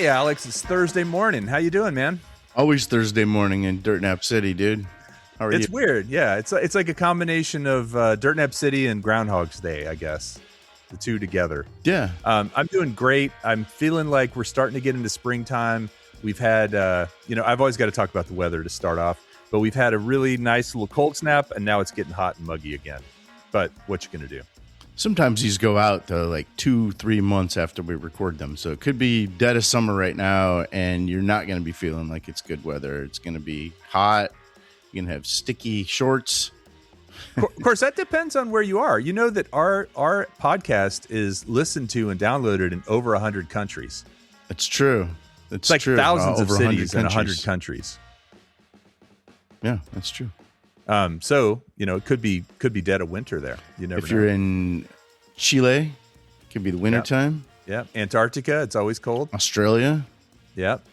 Hey, Alex, it's Thursday morning. How you doing, man? Always Thursday morning in Dirt Nap City, dude. How are you? It's weird. Yeah, it's like a combination of Dirt Nap City and Groundhog's Day, I guess. The two together. Yeah. I'm doing great. I'm feeling like we're starting to get into springtime. We've had, I've always got to talk about the weather to start off, but we've had a really nice little cold snap, and now it's getting hot and muggy again. But what you going to do? Sometimes these go out to like 2-3 months after we record them. So it could be dead of summer right now, and you're not going to be feeling like it's good weather. It's going to be hot. You're going to have sticky shorts. Of course, that depends on where you are. You know that our podcast is listened to and downloaded in over 100 countries. It's true. It's like true. Thousands of Over cities 100 in 100 countries. Yeah, that's true. So it could be dead of winter there. You never know. If you're in Chile, it could be the winter time. Yeah. Antarctica, it's always cold. Australia. Yep.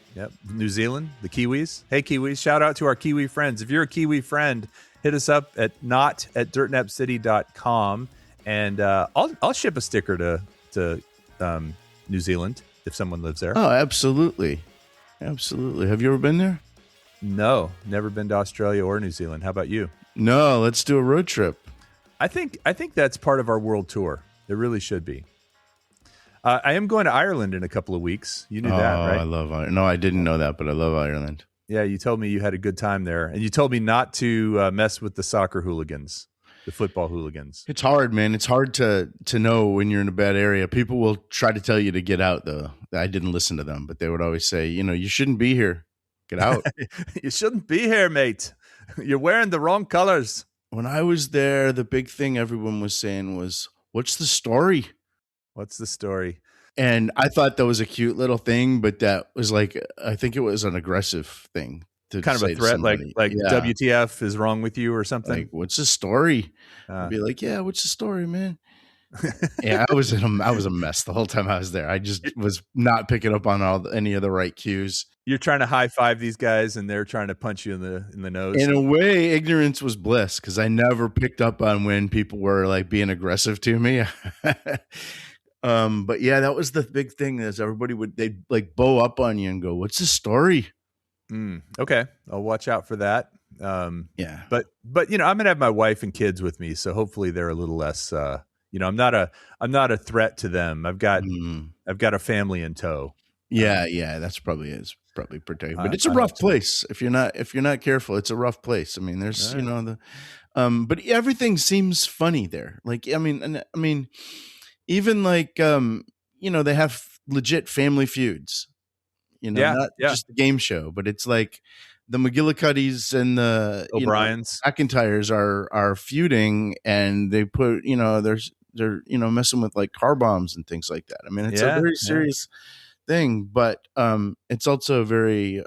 New Zealand, the Kiwis. Hey, Kiwis, shout out to our Kiwi friends. If you're a Kiwi friend, hit us up at not@dirtnapcity.com, and I'll ship a sticker to New Zealand if someone lives there. Oh, absolutely. Absolutely. Have you ever been there? No, never been to Australia or New Zealand. How about you? No, let's do a road trip. I think that's part of our world tour. It really should be. I am going to Ireland in a couple of weeks. You knew that, right? I love Ireland. No, I didn't know that, but I love Ireland. Yeah, you told me you had a good time there, and you told me not to mess with the soccer hooligans, the football hooligans. It's hard, man. It's hard to know when you're in a bad area. People will try to tell you to get out, though. I didn't listen to them, but they would always say, you shouldn't be here. Get out. You shouldn't be here, mate. You're wearing the wrong colors. When I was there, the big thing everyone was saying was, "What's the story?" What's the story? And I thought that was a cute little thing, but that was like, I think it was an aggressive thing. To kind of a threat, like yeah. WTF is wrong with you or something? Like, what's the story? I'd be like, yeah, what's the story, man? Yeah, I was a mess the whole time I was there. I just was not picking up on any of the right cues. You're trying to high five these guys, and they're trying to punch you in the nose. In a way, ignorance was bliss, because I never picked up on when people were like being aggressive to me. But yeah, that was the big thing. Is they'd like bow up on you and go, "What's the story?" Okay, I'll watch out for that. Yeah, but I'm gonna have my wife and kids with me, so hopefully they're a little less. I'm not a threat to them. I've got a family in tow. Yeah, that's probably protected, but it's a rough place if you're not careful. It's a rough place. I mean, there's but everything seems funny there. Like I mean, even like they have legit family feuds. Not just the game show, but it's like the McGillicuddies and the O'Briens, McIntyres are feuding, and they put they're messing with like car bombs and things like that. I mean, it's a very serious thing, but it's also very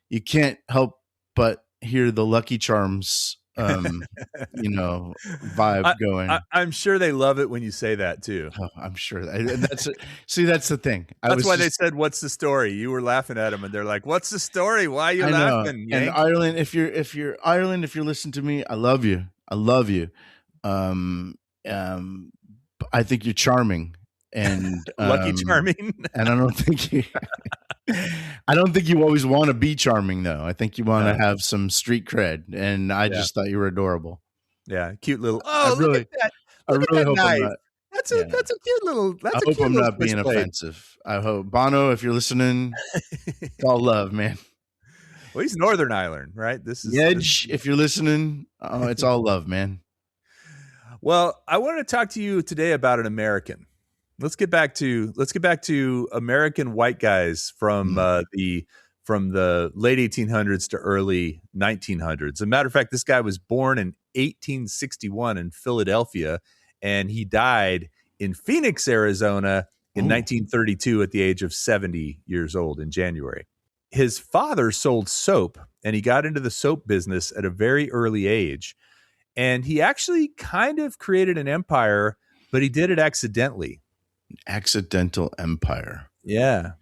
you can't help but hear the Lucky Charms vibe going. I'm sure they love it when you say that too. Oh, I'm sure that's the thing. That's why they said, "What's the story?" You were laughing at them, and they're like, "What's the story? Why are you laughing?" And Ireland, if you're Ireland, if you're listening to me, I love you. I think you're charming and lucky charming, and I don't think you always want to be charming, though. I think you want to have some street cred, and I just thought you were adorable. Yeah, cute little. Look at that! I really hope I'm not. That's a cute little. I hope I'm not being offensive. I hope Bono, if you're listening, it's all love, man. Well, he's Northern Ireland, right? This is Edge. If you're listening, it's all love, man. Well, I want to talk to you today about an American. Let's get back to American white guys from the late 1800s to early 1900s. As a matter of fact, this guy was born in 1861 in Philadelphia, and he died in Phoenix, Arizona in 1932 at the age of 70 years old in January. His father sold soap, and he got into the soap business at a very early age. And he actually kind of created an empire, but he did it accidentally. Accidental empire. Yeah.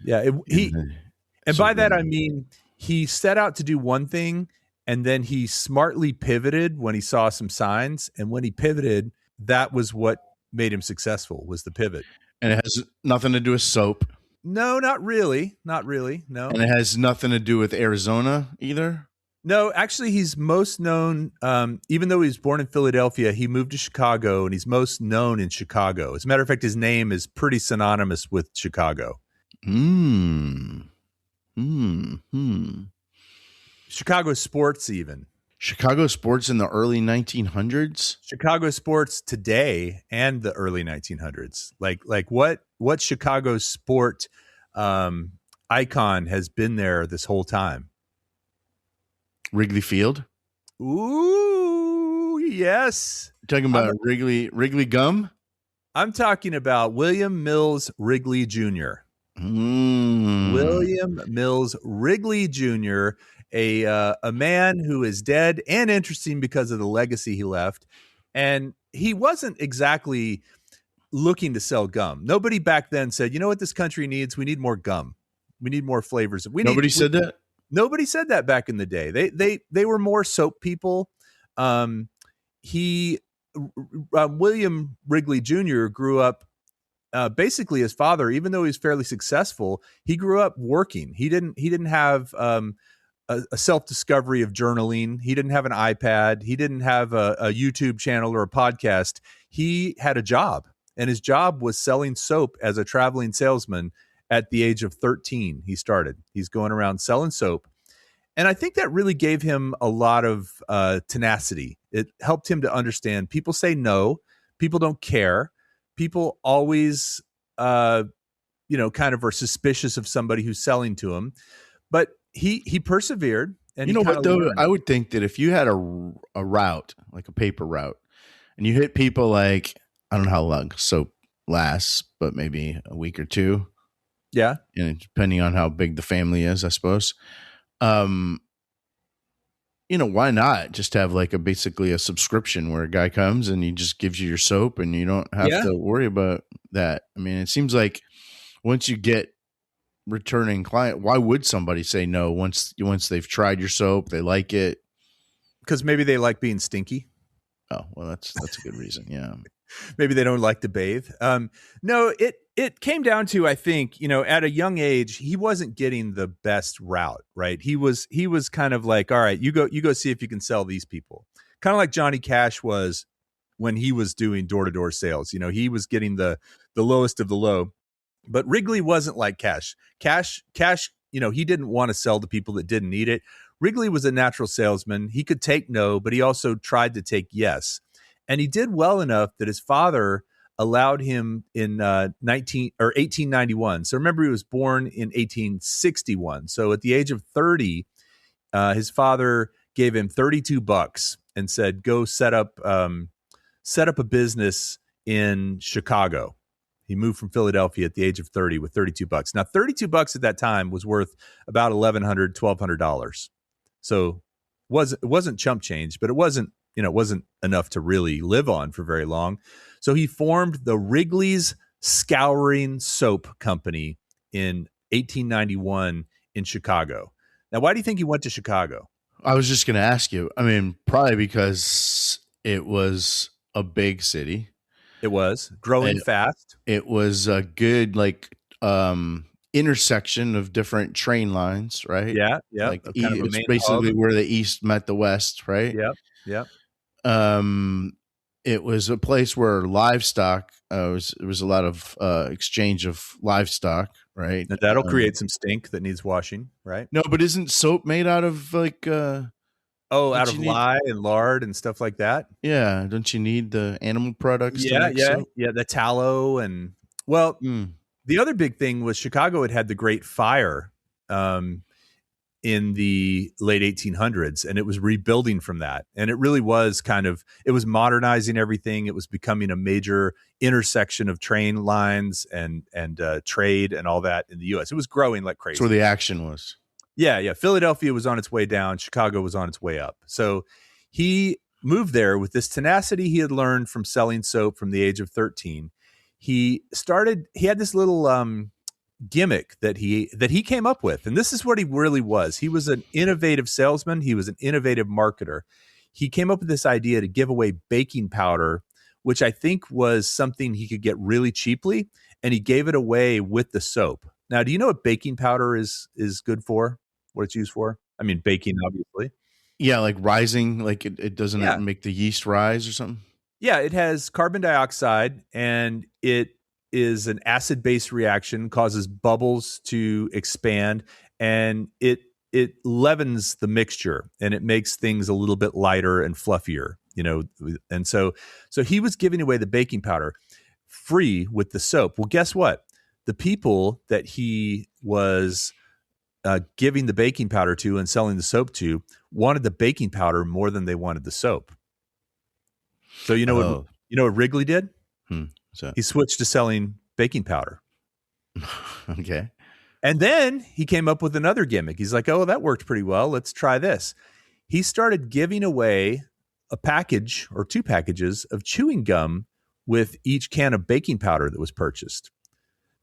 By that, I mean, he set out to do one thing, and then he smartly pivoted when he saw some signs. And when he pivoted, that was what made him successful, was the pivot. And it has nothing to do with soap. No, not really. Not really. No. And it has nothing to do with Arizona either? No, actually, he's most known, even though he was born in Philadelphia, he moved to Chicago, and he's most known in Chicago. As a matter of fact, his name is pretty synonymous with Chicago. Chicago sports, even. Chicago sports in the early 1900s? Chicago sports today and the early 1900s. Like what Chicago sport icon has been there this whole time? Wrigley Field? Ooh, yes. You're talking about Wrigley gum? I'm talking about William Mills Wrigley Jr. William Mills Wrigley Jr., a man who is dead and interesting because of the legacy he left. And he wasn't exactly looking to sell gum. Nobody back then said, you know what this country needs? We need more gum. We need more flavors. Nobody said that? Nobody said that back in the day. They were more soap people. William Wrigley Jr. grew up basically his father, even though he was fairly successful, he grew up working. He didn't have a self-discovery of journaling. He didn't have an iPad. He didn't have a YouTube channel or a podcast. He had a job, and his job was selling soap as a traveling salesman. At the age of 13, he's going around selling soap. And I think that really gave him a lot of tenacity. It helped him to understand people say no, people don't care. People always, kind of are suspicious of somebody who's selling to them. But he persevered. And you know what, though? Learned. I would think that if you had a route, like a paper route, and you hit people like, I don't know how long soap lasts, but maybe a week or two. Yeah. And depending on how big the family is, I suppose. Why not just have like basically a subscription where a guy comes and he just gives you your soap and you don't have to worry about that. I mean, it seems like once you get returning client, why would somebody say no once they've tried your soap, they like it? Because maybe they like being stinky. Oh, well, that's a good reason. Yeah. Maybe they don't like to bathe. No, it came down to, I think, at a young age, he wasn't getting the best route, right? He was kind of like, all right, you go see if you can sell these people. Kind of like Johnny Cash was when he was doing door-to-door sales. He was getting the lowest of the low. But Wrigley wasn't like Cash. Cash, he didn't want to sell to people that didn't need it. Wrigley was a natural salesman. He could take no, but he also tried to take yes. And he did well enough that his father allowed him in 1891. So remember, he was born in 1861. So at the age of 30, his father gave him $32 and said, "Go set up a business in Chicago." He moved from Philadelphia at the age of 30 with $32. Now, $32 at that time was worth about $1,100, $1,200. So it wasn't chump change, but it wasn't enough to really live on for very long. So he formed the Wrigley's Scouring Soap Company in 1891 in Chicago. Now, why do you think he went to Chicago? I was just going to ask you. I mean, probably because it was a big city. It was growing fast. It was a good intersection of different train lines, right? Yeah. It's basically where the East met the West, right? Yeah. It was a place where livestock, there was a lot of exchange of livestock, right? And that'll create some stink that needs washing, right? No, but isn't soap made out of out of lye and lard and stuff like that? Yeah, don't you need the animal products? Yeah, the tallow and the other big thing was Chicago had the Great Fire in the late 1800s, and it was rebuilding from that. And it really was it was modernizing everything. It was becoming a major intersection of train lines and trade and all that in the U.S. It was growing like crazy. That's where the action was. Yeah. Philadelphia was on its way down. This was its way up. So he moved there with this tenacity he had learned from selling soap from the age of 13. He had this little gimmick that he came up with. And this is what he really was. He was an innovative salesman. He was an innovative marketer. He came up with this idea to give away baking powder, which I think was something he could get really cheaply. And he gave it away with the soap. Now, do you know what baking powder is good for? What it's used for? I mean, baking, obviously. Yeah, like rising, like it doesn't Yeah. make the yeast rise or something. Yeah, it has carbon dioxide, and it is an acid-base reaction, causes bubbles to expand, and it leavens the mixture, and it makes things a little bit lighter and fluffier, And so he was giving away the baking powder free with the soap. Well, guess what? The people that he was giving the baking powder to and selling the soap to wanted the baking powder more than they wanted the soap. So what Wrigley did? So He switched to selling baking powder. okay. And then he came up with another gimmick. He's like, "Oh, that worked pretty well. Let's try this." He started giving away a package or 2 packages of chewing gum with each can of baking powder that was purchased.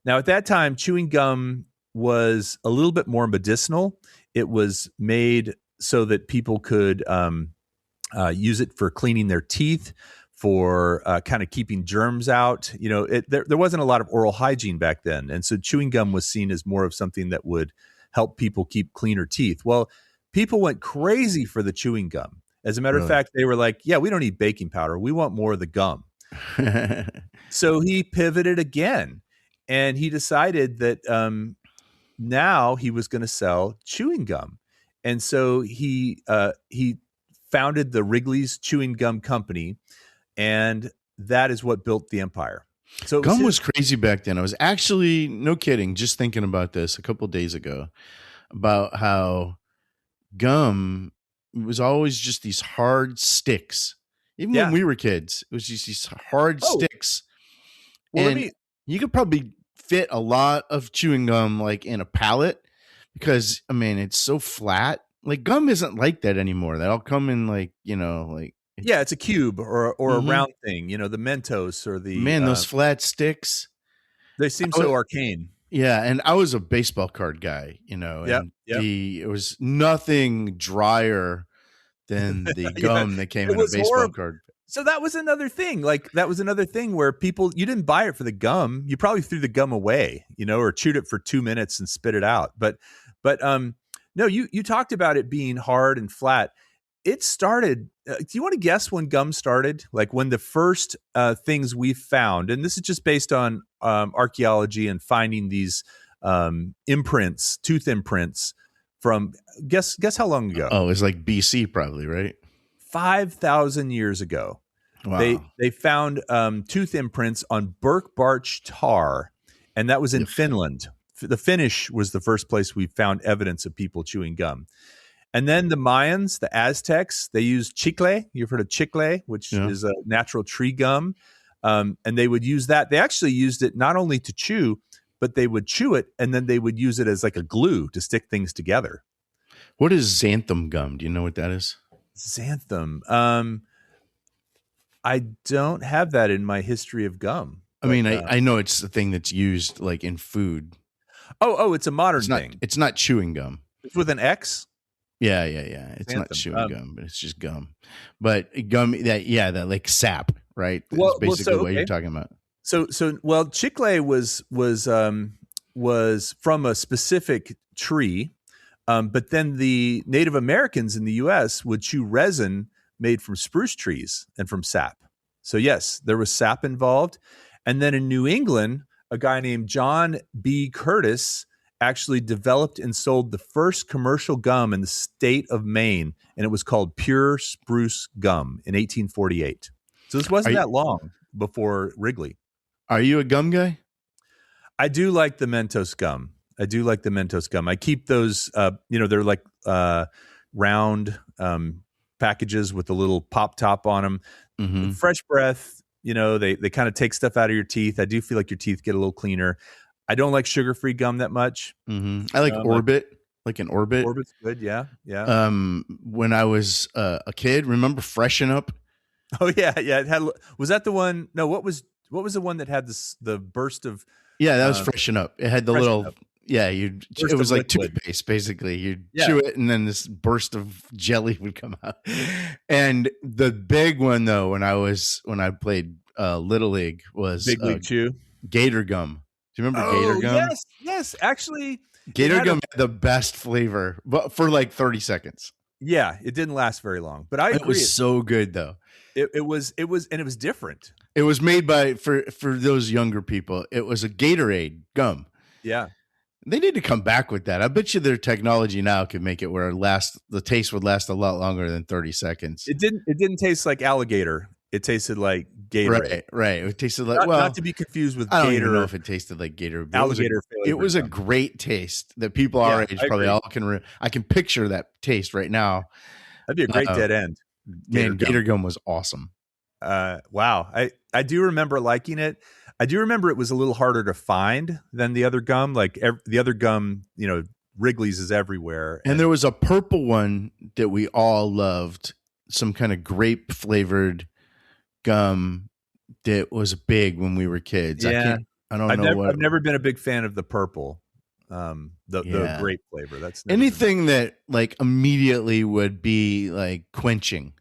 Now, at that time, chewing gum was a little bit more medicinal. It was made so that people could use it for cleaning their teeth, for kind of keeping germs out. There wasn't a lot of oral hygiene back then. And so chewing gum was seen as more of something that would help people keep cleaner teeth. Well, people went crazy for the chewing gum. As a matter of fact, they were like, yeah, we don't need baking powder. We want more of the gum. So he pivoted again, and he decided that now he was going to sell chewing gum. And so he founded the Wrigley's Chewing Gum Company, and that is what built the empire. So gum was crazy back then. I was actually, no kidding, just thinking about this a couple of days ago, about how gum was always just these hard sticks. Even when we were kids, it was just these hard sticks. Well, and you could probably fit a lot of chewing gum like in a pallet, because I mean it's so flat. Like gum isn't like that anymore. They all come in like, it's a cube or a round thing. The Mentos or the those flat sticks. They seem so arcane. Yeah, and I was a baseball card guy, and it was nothing drier than the gum that came in a baseball card. So that was another thing. Like that was another thing where you didn't buy it for the gum. You probably threw the gum away, or chewed it for 2 minutes and spit it out. But no, you talked about it being hard and flat. It started. Do you want to guess when gum started? Like when the first things we found, and this is just based on archaeology and finding these imprints, tooth imprints from. Guess how long ago? Oh, it was like BC, probably, right? 5,000 years ago. Wow. They found tooth imprints on birch bark tar, and that was in Finland. The Finnish was the first place we found evidence of people chewing gum. And then the Mayans, the Aztecs, they used chicle. You've heard of chicle, which is a natural tree gum. And they would use that. They actually used it not only to chew, but they would chew it, and then they would use it as like a glue to stick things together. What is xanthan gum? Do you know what that is? Xanthan. I don't have that in my history of gum. I mean, I know it's the thing that's used like in food. Oh, it's a modern thing. It's not chewing gum. It's with an X? Yeah. It's not chewing gum, but it's just gum. But gum, that like sap, right? That's basically what you're talking about. So chicle was from a specific tree, but then the Native Americans in the U.S. would chew resin made from spruce trees and from sap. So yes, there was sap involved. And then in New England, a guy named John B. Curtis actually developed and sold the first commercial gum in the state of Maine, and it was called pure spruce gum in 1848. So this wasn't that long before Wrigley. Are you a gum guy? I do like the Mentos gum. I keep those, they're like round packages with a little pop top on them. Mm-hmm. Fresh breath, they kind of take stuff out of your teeth. I do feel like your teeth get a little cleaner. I don't like sugar-free gum that much. Mm-hmm. I like Orbit, like an Orbit. Orbit's good, yeah. When I was a kid, remember Freshen Up? Oh yeah. It had. Was that the one? No, what was the one that had the burst of? Yeah, that was Freshen Up. It had the little. Up. Yeah, it was like liquid. toothpaste, basically. You'd chew it, and then this burst of jelly would come out. And the big one, though, when I played Little League, was Big League Chew, Gator Gum. Do you remember Gator Oh, gum? yes. Actually, Gator gum had the best flavor, but for like 30 seconds. Yeah, it didn't last very long, but I It agree. was so good though. It was different. It was made by for those younger people. It was a Gatorade gum. Yeah. They need to come back with that. I bet you their technology now could make it where the taste would last a lot longer than 30 seconds. It didn't taste like alligator. It tasted like Gatorade. Right. It tasted like not to be confused with I don't Gator. even know if it tasted like Gator. Alligator. It was a great taste that people our age probably all can. I can picture that taste right now. That'd be a great dead end. Gator gum was awesome. Wow. I do remember liking it. I do remember it was a little harder to find than the other gum. Like the other gum, Wrigley's is everywhere. And there was a purple one that we all loved, some kind of grape flavored gum that was big when we were kids. Yeah. I've never been a big fan of the purple, the grape flavor. That's anything that like immediately would be like quenching.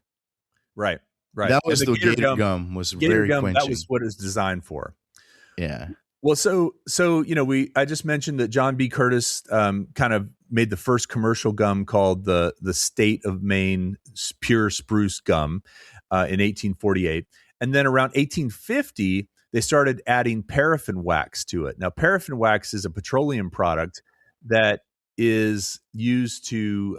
Right. That was the Gator gum was very quenching. That was what it's designed for. Yeah. Well, so I just mentioned that John B. Curtis kind of made the first commercial gum called the State of Maine Pure Spruce Gum in 1848, and then around 1850 they started adding paraffin wax to it. Now, paraffin wax is a petroleum product that is used to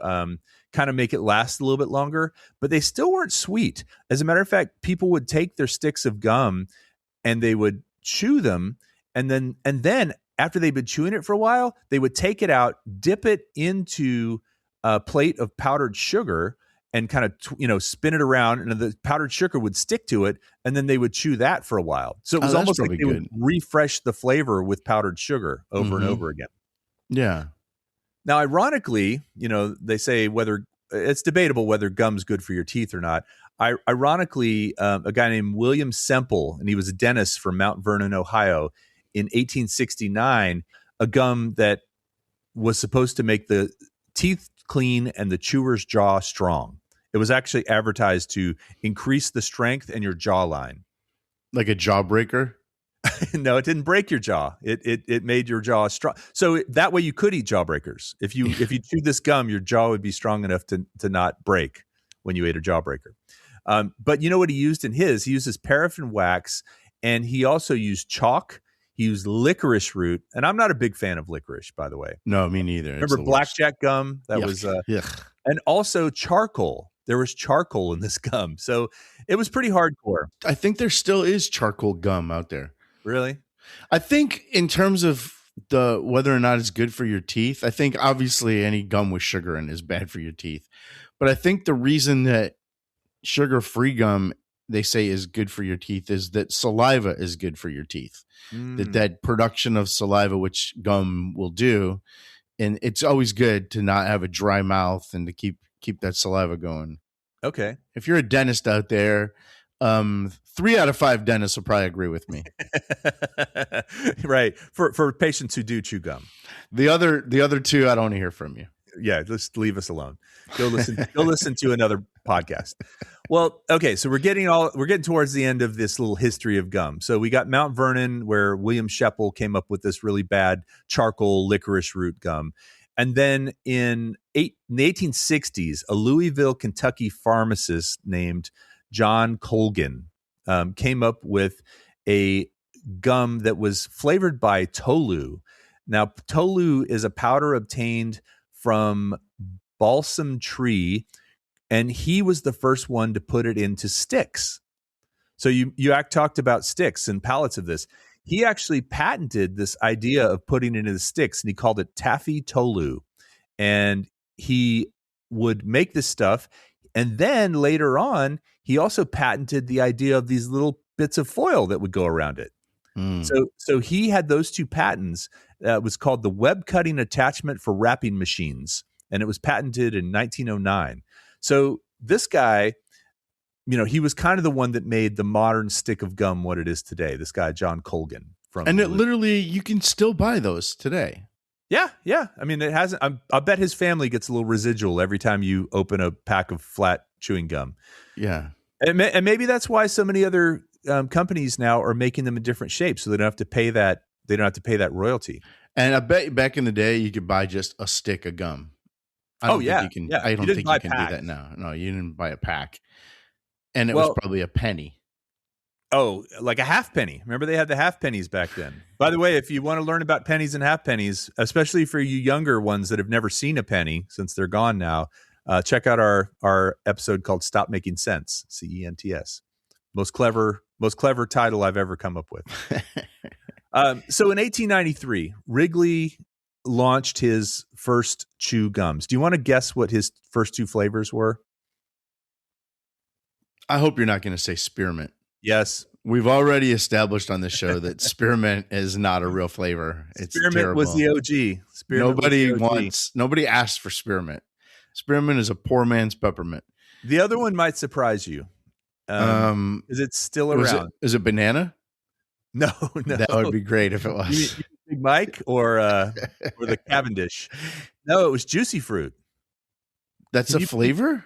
kind of make it last a little bit longer, but they still weren't sweet. As a matter of fact, people would take their sticks of gum and they would chew them, and then after they'd been chewing it for a while, they would take it out, dip it into a plate of powdered sugar, and kind of spin it around, and the powdered sugar would stick to it, and then they would chew that for a while. So it was almost like they would refresh the flavor with powdered sugar over and over again. Yeah. Now, ironically, they say whether it's debatable whether gum's good for your teeth or not. Ironically, a guy named William Semple, and he was a dentist from Mount Vernon, Ohio, in 1869, a gum that was supposed to make the teeth clean and the chewer's jaw strong. It was actually advertised to increase the strength in your jawline. Like a jawbreaker? No, it didn't break your jaw. It made your jaw strong. So that way you could eat jawbreakers. If you chewed this gum, your jaw would be strong enough to not break when you ate a jawbreaker. But you know what he used in his? He uses paraffin wax, and he also used chalk. He used licorice root, and I'm not a big fan of licorice, by the way. No, me neither. Remember blackjack gum? That was, and also charcoal. There was charcoal in this gum, so it was pretty hardcore. I think there still is charcoal gum out there. Really? I think in terms of the whether or not it's good for your teeth, I think obviously any gum with sugar in is bad for your teeth. But I think the reason that sugar-free gum they say is good for your teeth is that saliva is good for your teeth. That production of saliva, which gum will do, and it's always good to not have a dry mouth and to keep that saliva going. Okay. If you're a dentist out there, 3 out of 5 dentists will probably agree with me. Right. For patients who do chew gum. The other 2, I don't want to hear from you. Yeah, just leave us alone. Go listen to another podcast. Well, okay, so we're getting towards the end of this little history of gum. So we got Mount Vernon, where William Sheppel came up with this really bad charcoal licorice root gum. And then in the 1860s, a Louisville, Kentucky pharmacist named John Colgan came up with a gum that was flavored by tolu. Now, tolu is a powder obtained from balsam tree, and he was the first one to put it into sticks. So you talked about sticks and pallets of this. He actually patented this idea of putting it into the sticks, and he called it taffy tolu. And he would make this stuff. And then later on, he also patented the idea of these little bits of foil that would go around it. So he had those 2 patents. It was called the web cutting attachment for wrapping machines, and it was patented in 1909. So this guy, he was kind of the one that made the modern stick of gum what it is today. This guy, John Colgan. And it literally, you can still buy those today. Yeah. I mean, it hasn't. I bet his family gets a little residual every time you open a pack of flat chewing gum. Yeah, and maybe that's why so many other companies now are making them in different shapes, so they don't have to pay that have to pay that royalty. And I bet back in the day you could buy just a stick of gum. I don't think you can. Yeah. I You don't didn't think buy you can do packs. that now. No, you didn't buy a pack, and it was Well, probably a penny. oh, like a half penny. Remember they had the half pennies back then. By the way, if you want to learn about pennies and half pennies, especially for you younger ones that have never seen a penny since they're gone now, check out our episode called "Stop Making Sense." CENTS. Most clever title I've ever come up with. So in 1893, Wrigley launched his first chew gums. Do you want to guess what his first two flavors were? I hope you're not going to say spearmint. Yes. We've already established on this show that spearmint is not a real flavor. It's Spearmint terrible. was the OG. Nobody asked for spearmint. Spearmint is a poor man's peppermint. The other one might surprise you. Is it still around? Is it banana? No. That would be great if it was. You Big Mike or the Cavendish? No, it was juicy fruit. That's a flavor?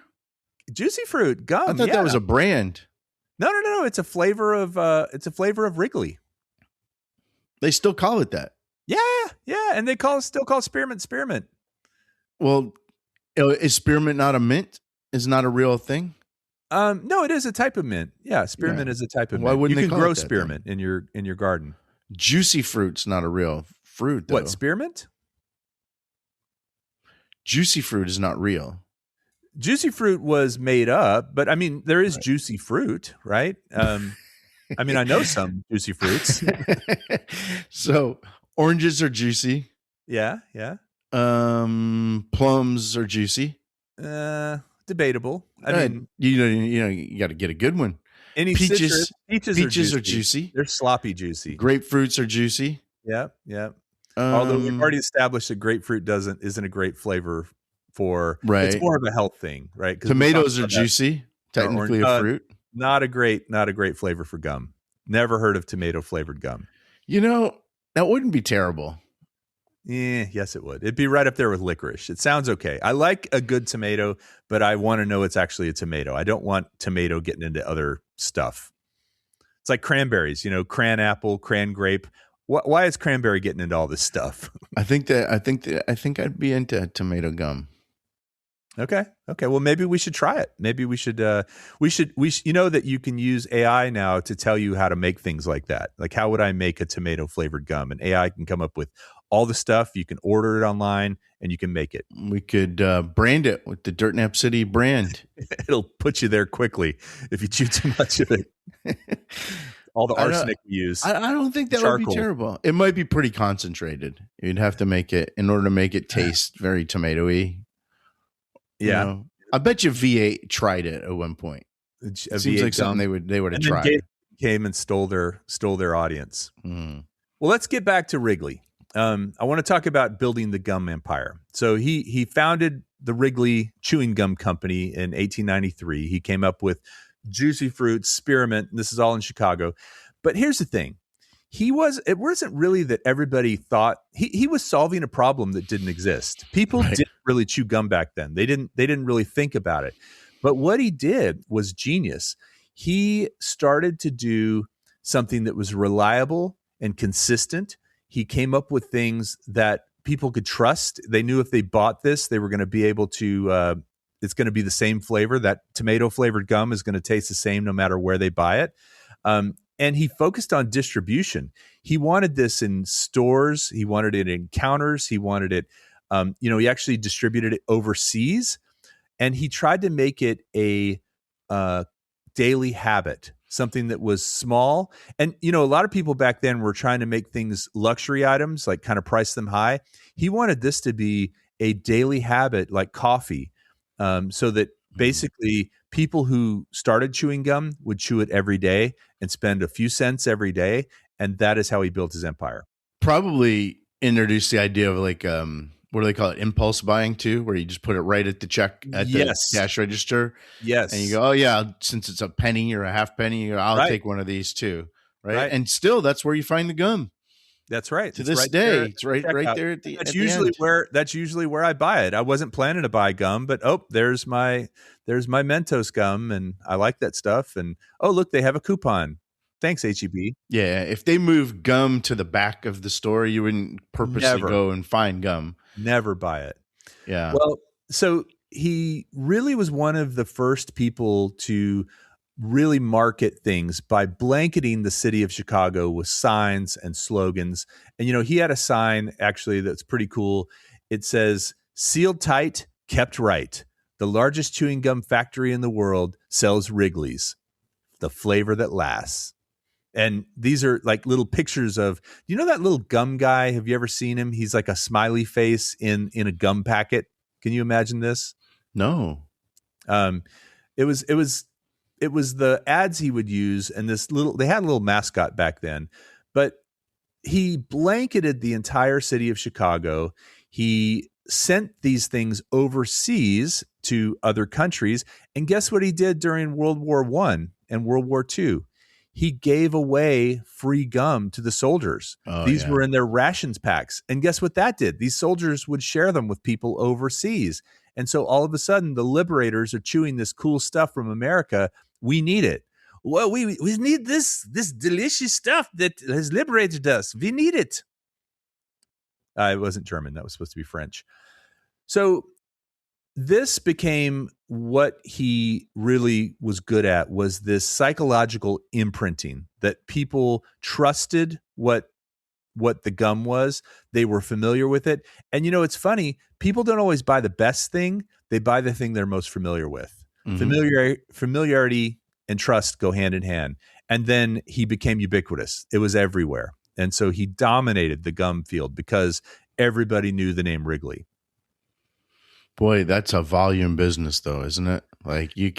Juicy fruit gum. I thought that was a brand. No. It's a flavor of Wrigley. They still call it that. Yeah, and they still call spearmint. Well, is spearmint not a mint? Is not a real thing? No, it is a type of mint. Yeah, spearmint is a type of mint. Why wouldn't you they can call grow it that, spearmint in your garden? Juicy fruit's not a real fruit, though. What, spearmint? Juicy fruit is not real. Juicy fruit was made up, but I mean, there is juicy fruit, right? I mean, I know some juicy fruits. So oranges are juicy. Yeah. Plums are juicy. Debatable. I mean, you got to get a good one. Any peaches are are juicy. They're sloppy juicy. Grapefruits are juicy. Yeah. Although we've already established that grapefruit isn't a great flavor for. Right. It's more of a health thing, right? Tomatoes are juicy. Technically a fruit. Not a great flavor for gum. Never heard of tomato flavored gum. That wouldn't be terrible. Yes, it would. It'd be right up there with licorice. It sounds okay. I like a good tomato, but I want to know it's actually a tomato. I don't want tomato getting into other stuff. It's like cranberries, cran apple, cran grape. Why is cranberry getting into all this stuff? I think I'd be into tomato gum. Okay. Well, maybe we should try it. Maybe we should that you can use AI now to tell you how to make things like that. Like, how would I make a tomato flavored gum? And AI can come up with all the stuff. You can order it online and you can make it. We could brand it with the Dirt Nap City brand. It'll put you there quickly if you chew too much of it. All the arsenic we use. I don't think that would be terrible. It might be pretty concentrated. You'd have to make it in order to make it taste very tomatoey. Yeah. I bet you V8 tried it at one point. It seems like something they would have tried. Came and stole their audience. Well, let's get back to Wrigley. I want to talk about building the gum empire. So he founded the Wrigley Chewing Gum Company in 1893. He came up with juicy fruits, spearmint. This is all in Chicago. But here's the thing. It wasn't really that everybody thought he was solving a problem that didn't exist. People didn't really chew gum back then. They didn't really think about it. But what he did was genius. He started to do something that was reliable and consistent. He came up with things that people could trust. They knew if they bought this, they were going to be able to, it's going to be the same flavor. That tomato flavored gum is going to taste the same no matter where they buy it. And he focused on distribution. He wanted this in stores. He wanted it in counters. He wanted it, he actually distributed it overseas. And he tried to make it a daily habit, something that was small. And, a lot of people back then were trying to make things luxury items, like kind of price them high. He wanted this to be a daily habit like coffee, so that basically people who started chewing gum would chew it every day and spend a few cents every day. And that is how he built his empire. Probably introduced the idea of like, what do they call it? Impulse buying too, where you just put it right at the the cash register. Yes. And you go, oh yeah, since it's a penny or a half penny, I'll take one of these too. Right. And still that's where you find the gum. That's right. To this day, it's right there at the That's usually where I buy it. I wasn't planning to buy gum, but there's my Mentos gum, and I like that stuff. And look, they have a coupon. Thanks, HEB. Yeah, if they moved gum to the back of the store, you wouldn't purposely Never, go and find gum. never buy it. Yeah. Well, so he really was one of the first people to really market things by blanketing the city of Chicago with signs and slogans. And, he had a sign actually that's pretty cool. It says, "Sealed tight, kept right. The largest chewing gum factory in the world sells Wrigley's, the flavor that lasts." And these are like little pictures of, that little gum guy? Have you ever seen him? He's like a smiley face in a gum packet. Can you imagine this? No. Um, it was the ads he would use, and they had a little mascot back then, but he blanketed the entire city of Chicago. He sent these things overseas to other countries. And guess what he did during World War I and World War II? He gave away free gum to the soldiers. These were in their rations packs. And guess what that did? These soldiers would share them with people overseas. And so all of a sudden, the liberators are chewing this cool stuff from America. We need it. Well, we need this delicious stuff that has liberated us. We need it. It wasn't German. That was supposed to be French. So this became what he really was good at, was this psychological imprinting, that people trusted what the gum was. They were familiar with it. And it's funny, people don't always buy the best thing. They buy the thing they're most familiar with. Mm-hmm. Familiarity and trust go hand in hand. And then he became ubiquitous. It was everywhere. And so he dominated the gum field because everybody knew the name Wrigley. Boy, that's a volume business though, isn't it? Like you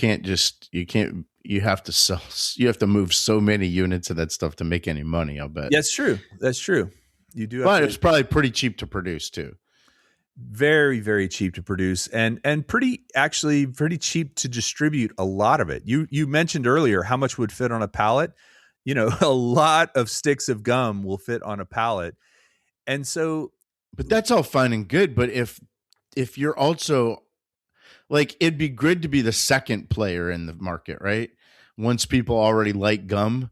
have to move so many units of that stuff to make any money, I'll bet. That's true. You do. But it's probably pretty cheap to produce too. Very, very cheap to produce, and pretty cheap to distribute a lot of it. You mentioned earlier how much would fit on a pallet. A lot of sticks of gum will fit on a pallet. And so, but that's all fine and good. But if you're also like, it'd be good to be the second player in the market, right? Once people already like gum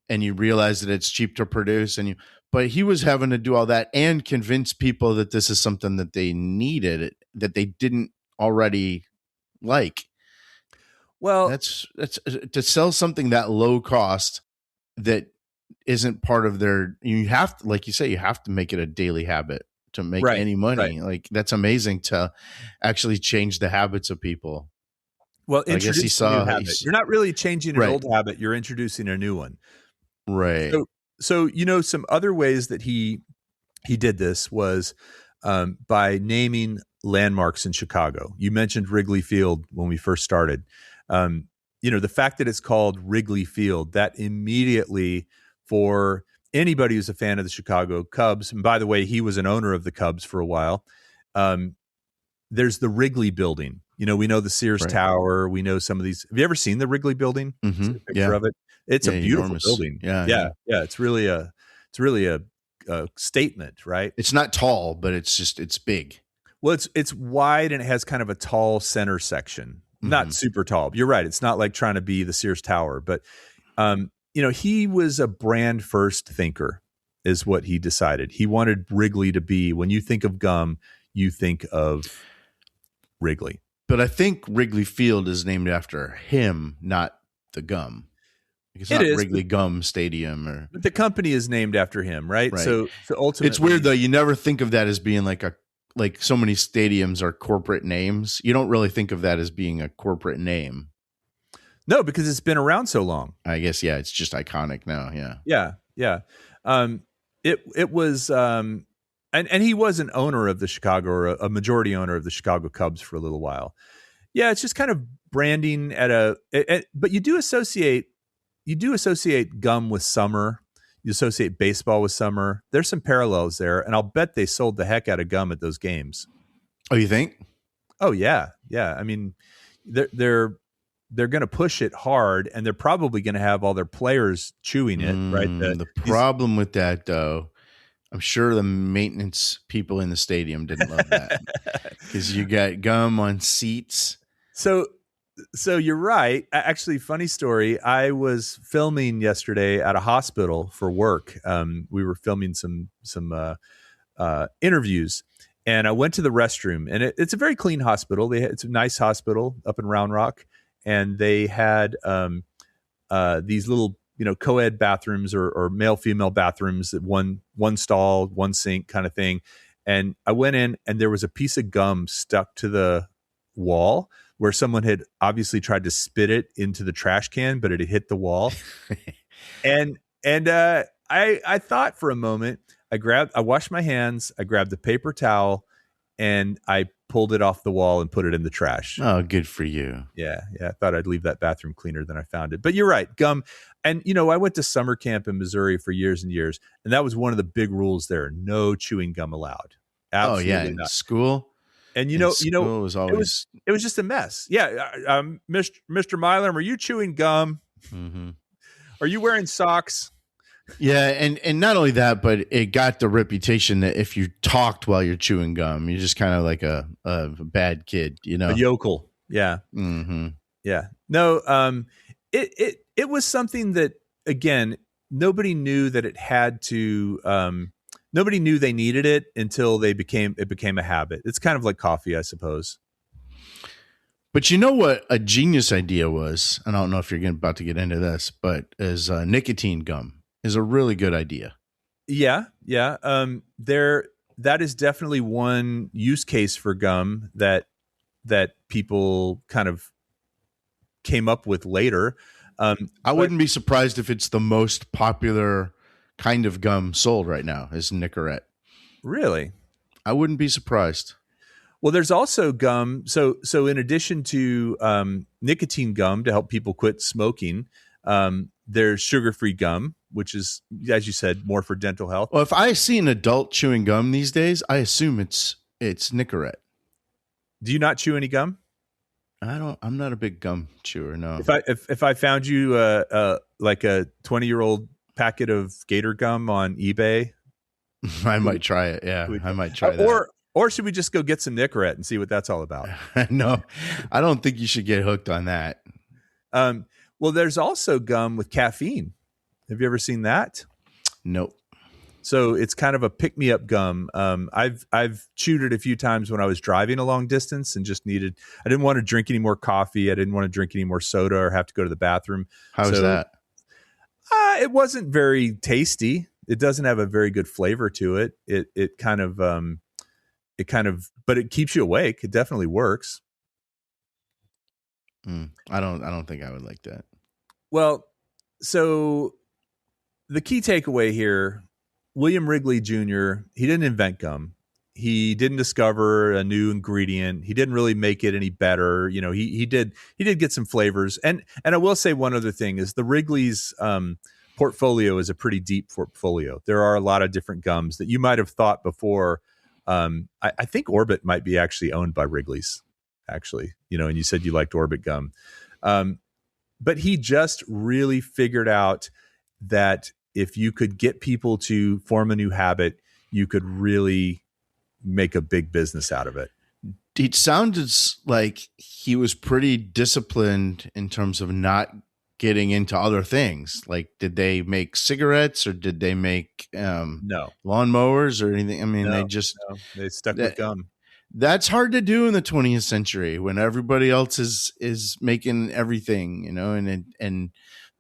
and you realize that it's cheap to produce but he was having to do all that and convince people that this is something that they needed, that they didn't already like. Well, that's to sell something that low cost that isn't part of you have to, like you say, you have to make it a daily habit to make any money. Right. Like that's amazing to actually change the habits of people. Well, I guess you're not really changing an old habit. You're introducing a new one. Right. So some other ways that he did this was by naming landmarks in Chicago. You mentioned Wrigley Field when we first started. The fact that it's called Wrigley Field, that immediately, for anybody who's a fan of the Chicago Cubs, and by the way, he was an owner of the Cubs for a while, there's the Wrigley Building. We know the Sears Tower. We know some of these. Have you ever seen the Wrigley Building? Mm-hmm. See a picture of it. It's a beautiful enormous building. Yeah. It's really a statement, right? It's not tall, but it's big. Well, it's wide and it has kind of a tall center section. Not super tall. You're right. It's not like trying to be the Sears Tower, but he was a brand first thinker, is what he decided. He wanted Wrigley to be, when you think of gum, you think of Wrigley. But I think Wrigley Field is named after him, not the gum. It's not Wrigley Gum Stadium, but the company is named after him, right? So ultimately, it's weird though. You never think of that as being like so many stadiums are corporate names. You don't really think of that as being a corporate name. No, because it's been around so long. I guess it's just iconic now. Yeah. It was, and he was an owner of the Chicago, or a majority owner of the Chicago Cubs for a little while. Yeah, it's just kind of branding but you do associate gum with summer. You associate baseball with summer. There's some parallels there, and I'll bet they sold the heck out of gum at those games. Oh, you think? Oh yeah. I mean, they're going to push it hard, and they're probably going to have all their players chewing it, right? The problem with that, though, I'm sure the maintenance people in the stadium didn't love that, because you got gum on seats. So So you're right. Actually, funny story. I was filming yesterday at a hospital for work. We were filming some interviews, and I went to the restroom. And it's a very clean hospital. It's a nice hospital up in Round Rock, and they had these little co-ed bathrooms or male female bathrooms, that one stall, one sink kind of thing. And I went in, and there was a piece of gum stuck to the wall where someone had obviously tried to spit it into the trash can, but it had hit the wall. I thought for a moment. I washed my hands, I grabbed the paper towel, and I pulled it off the wall and put it in the trash. Oh, good for you. Yeah. I thought I'd leave that bathroom cleaner than I found it. But you're right, gum. And I went to summer camp in Missouri for years and years, and that was one of the big rules there: no chewing gum allowed. Absolutely in not. School. And school was always it was just a mess. Yeah, Mr. Milam, are you chewing gum? Mm-hmm. Are you wearing socks? Yeah, and not only that, but it got the reputation that if you talked while you're chewing gum, you're just kind of like a bad kid, A yokel. Yeah. Mm-hmm. Yeah. No, it was something that, again, nobody knew that it had to nobody knew they needed it until it became a habit. It's kind of like coffee, I suppose. But you know what a genius idea was? I don't know if you're about to get into this, but is nicotine gum is a really good idea. Yeah. That is definitely one use case for gum that people kind of came up with later. I wouldn't be surprised if it's the most popular kind of gum sold right now is Nicorette. Really? I wouldn't be surprised. Well, there's also gum. So in addition to nicotine gum to help people quit smoking, there's sugar-free gum, which is, as you said, more for dental health. Well, if I see an adult chewing gum these days, I assume it's Nicorette. Do you not chew any gum? I'm not a big gum chewer. No. If I found you like a 20-year-old packet of Gator gum on eBay, I might try it. Yeah, I might try that. Or should we just go get some Nicorette and see what that's all about? No, I don't think you should get hooked on that. Well, there's also gum with caffeine. Have you ever seen that? Nope. So it's kind of a pick-me-up gum. I've chewed it a few times when I was driving a long distance and I didn't want to drink any more coffee. I didn't want to drink any more soda or have to go to the bathroom. How's that? It wasn't very tasty. It doesn't have a very good flavor to it. It kind of, but it keeps you awake. It definitely works. I don't think I would like that. Well, so the key takeaway here, William Wrigley Jr., he didn't invent gum. He didn't discover a new ingredient. He didn't really make it any better. He did get some flavors. And I will say one other thing is the Wrigley's portfolio is a pretty deep portfolio. There are a lot of different gums that you might have thought before. I think Orbit might be actually owned by Wrigley's, actually, and you said you liked Orbit gum. But he just really figured out that if you could get people to form a new habit, you could really make a big business out of it. It sounded like he was pretty disciplined in terms of not getting into other things. Like, did they make cigarettes or did they make no lawnmowers or anything? I mean, they stuck with gum. That's hard to do in the 20th century when everybody else is making everything, and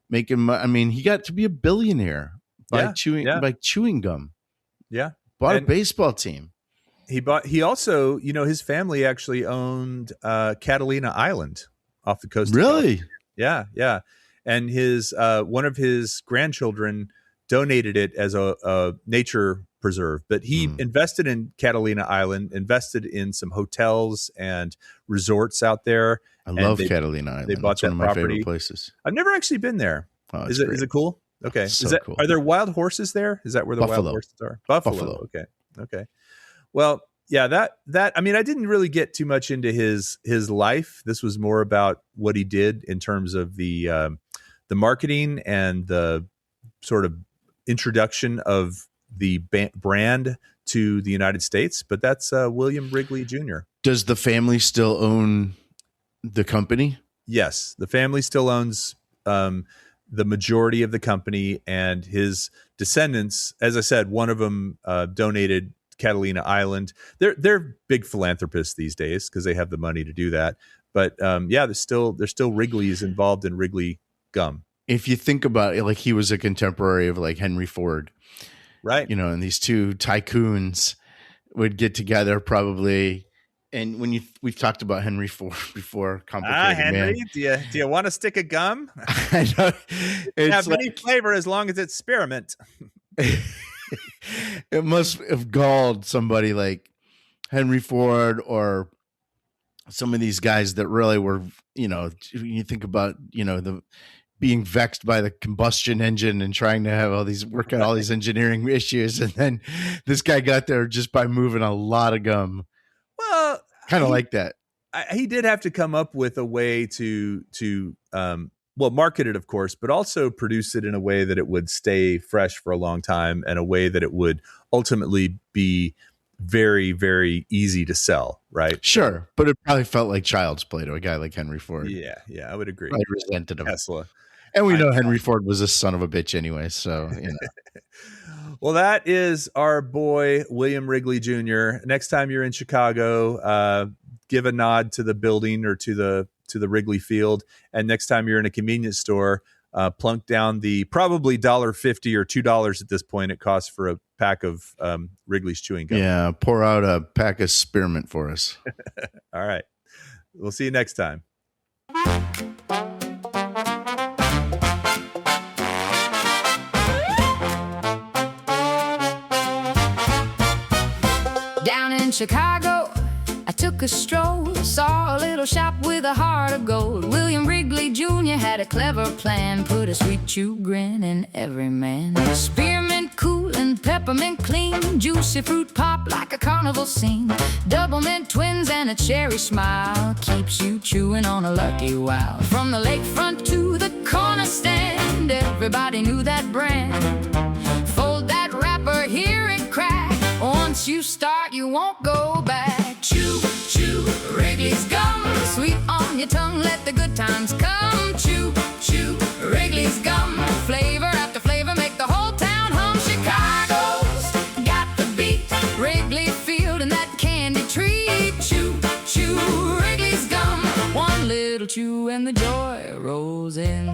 making. I mean, he got to be a billionaire by chewing gum. Yeah, bought a baseball team. He also, his family actually owned Catalina Island off the coast. Really? Yeah. And his one of his grandchildren donated it as a nature preserve, but he invested in Catalina Island, invested in some hotels and resorts out there. I love Catalina Island. They bought That's one of my favorite places. I've never actually been there. Oh, is it cool? Okay. Cool. Are there wild horses there? Is that where the wild horses are? Buffalo. Okay. Well, yeah, that I mean, I didn't really get too much into his life. This was more about what he did in terms of the marketing and the sort of introduction of the brand to the United States. But that's William Wrigley Jr. Does the family still own the company? Yes, the family still owns the majority of the company, and his descendants, as I said, one of them donated Catalina Island. They're big philanthropists these days because they have the money to do that. But there's still Wrigley's involved in Wrigley gum. If you think about it, like he was a contemporary of like Henry Ford, right? You know, and these two tycoons would get together probably. And when we've talked about Henry Ford before, complicated Henry, man. Do you want a stick of gum? I know. It's have any flavor as long as it's spearmint. It must have galled somebody like Henry Ford or some of these guys that really were, you know, you think about, you know, the being vexed by the combustion engine and trying to work out all these engineering issues. And then this guy got there just by moving a lot of gum. Well, kind of like that. He did have to come up with a way to market it, of course, but also produce it in a way that it would stay fresh for a long time and a way that it would ultimately be very, very easy to sell, right? Sure. But it probably felt like child's play to a guy like Henry Ford. Yeah, I would agree. I resented him. Tesla. And we know Henry Ford was a son of a bitch anyway, so, you know. Well, that is our boy, William Wrigley Jr. Next time you're in Chicago, give a nod to the building or to the Wrigley Field. And next time you're in a convenience store, plunk down the probably $1.50 or $2 at this point it costs for a pack of Wrigley's chewing gum. Yeah, pour out a pack of spearmint for us. All right. We'll see you next time. Down in Chicago, I took a stroll, saw a little shop with a heart of gold. William Wrigley Jr. had a clever plan, put a sweet chew grin in every man. Spearmint cool and peppermint clean, juicy fruit pop like a carnival scene. Double mint twins and a cherry smile keeps you chewing on a lucky wow. From the lakefront to the corner stand, everybody knew that brand. Fold that wrapper, hear it crack. Once you start, you won't go back. Chew, chew, Wrigley's gum. Sweet on your tongue, let the good times come. Chew, chew, Wrigley's gum. Flavor after flavor, make the whole town hum. Chicago's got the beat. Wrigley Field and that candy treat. Chew, chew, Wrigley's gum. One little chew and the joy rolls in.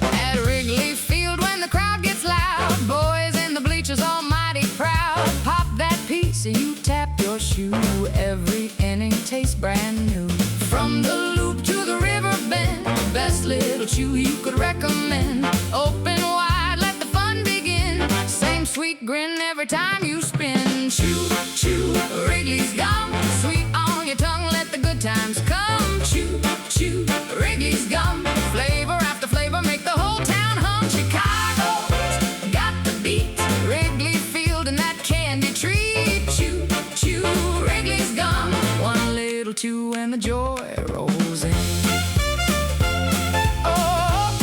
At Wrigley Field when the crowd gets loud, boys in the bleachers almighty proud. Pop that piece and you tap your shoe. Every inning tastes brand new. From the loop to the river bend, best little chew you could recommend. Open wide, let the fun begin. Same sweet grin every time you spin. Chew, chew, Wrigley's gum. Sweet on your tongue, let the good times come. Chew, chew, Wrigley's gum. Flavor after flavor, make the whole town hum. Chicago's got the beat. Wrigley Field and that candy treat. Chew, chew, Wrigley's gum. One little chew and the joy rolls in. Oh,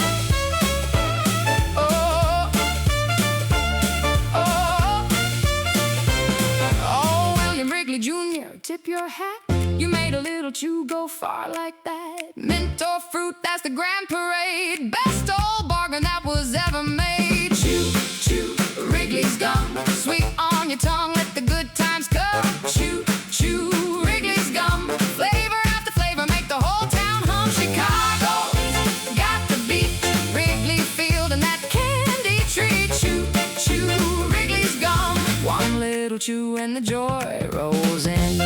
oh, oh, oh, William Wrigley Jr., tip your hat. You made a little chew go far like that. Mint or fruit, that's the grand parade. Best old bargain that was ever made. Chew, chew, Wrigley's gum. Sweet on your tongue, let the good times come. Chew, chew, Wrigley's gum. Flavor after flavor, make the whole town hum. Chicago's got the beat. Wrigley Field and that candy treat. Chew, chew, Wrigley's gum. One little chew and the joy rolls in.